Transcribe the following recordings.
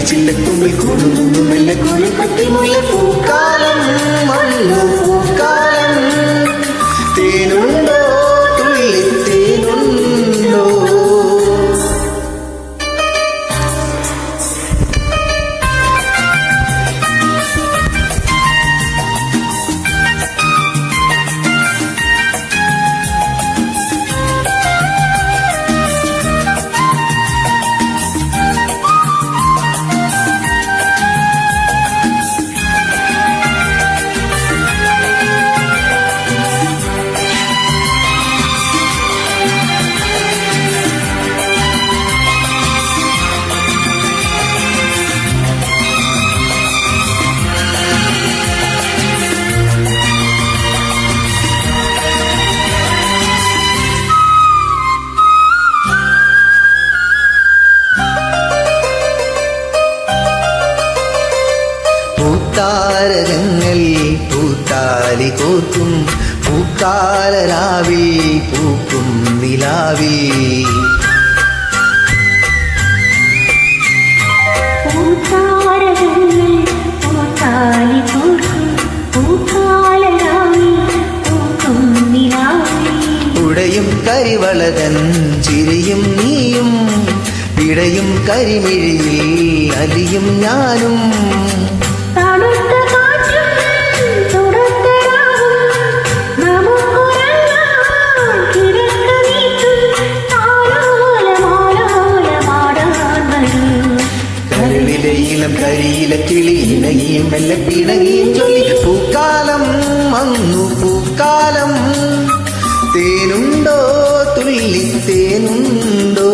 തളിച്ചില്ലത്തുമ്പിൽ കൂടുന്നു മെല്ലെ കുരുക്കുട്ടി മുല്ല പൂക്കാലം വന്നു പൂക്കാലം തേനുണ്ടോ തുള്ളി തേനുണ്ടോ പൂത്താരകങ്ങൾ പൂത്താലി കോർക്കും പൂക്കാലരാവിൽ പൂക്കും നിലാവിൽ ഉടയും കരിവളകൻ ചിരിയും നീയും ഇടയും കരിമിഴിയിൽ അലിയും ഞാനും ഇളം കരിയില കിളി ഇണങ്ങിയും മെല്ലെ പിണങ്ങിയും ചൊല്ലി പൂക്കാലം വന്നു പൂക്കാലം തേനുണ്ടോ തുള്ളി തേനുണ്ടോ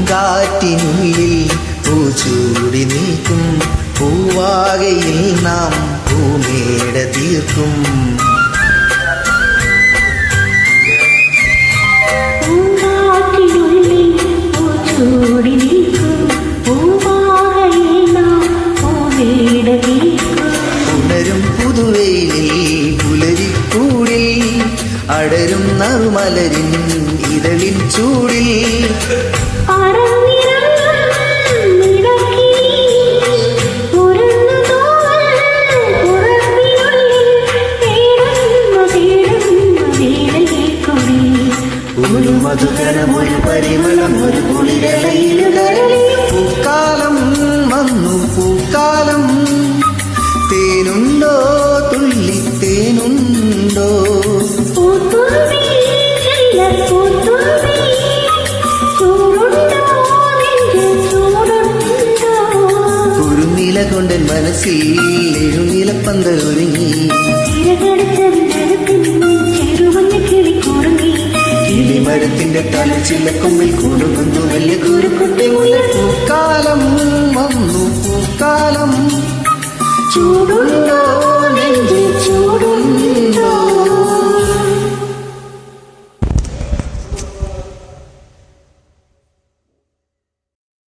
പൂങ്കാറ്റിനുള്ളിൽ പൂച്ചൂടി നിൽക്കും പൂവാകയിൽ നാം പൂമേട തീർക്കും ഉണരും പുതുവെയിലിൽ പുലരിക്കൂടിൽ അടരും നറുമലരിൻ ഇതളിൻ ചൂടിൽ ഒരു മധുകരം ഒരു പരിമളം ഒരു കുളിരലയിൽ പൂക്കാലം വന്നു പൂക്കാലം തേനുണ്ടോ തുള്ളി തേനുണ്ടോ കുറുനില കൊണ്ടൻ മനസ്സിൽ എഴുനിലപ്പന്തൽ ഒരുങ്ങി മരത്തിന്റെ തലച്ചില്ലക്കൊമ്പിൽ കൂടുന്നു വലിയ കുരുക്കുട്ടി മുല്ല പൂക്കാലം വന്നു പൂക്കാലം ചൂടുള്ള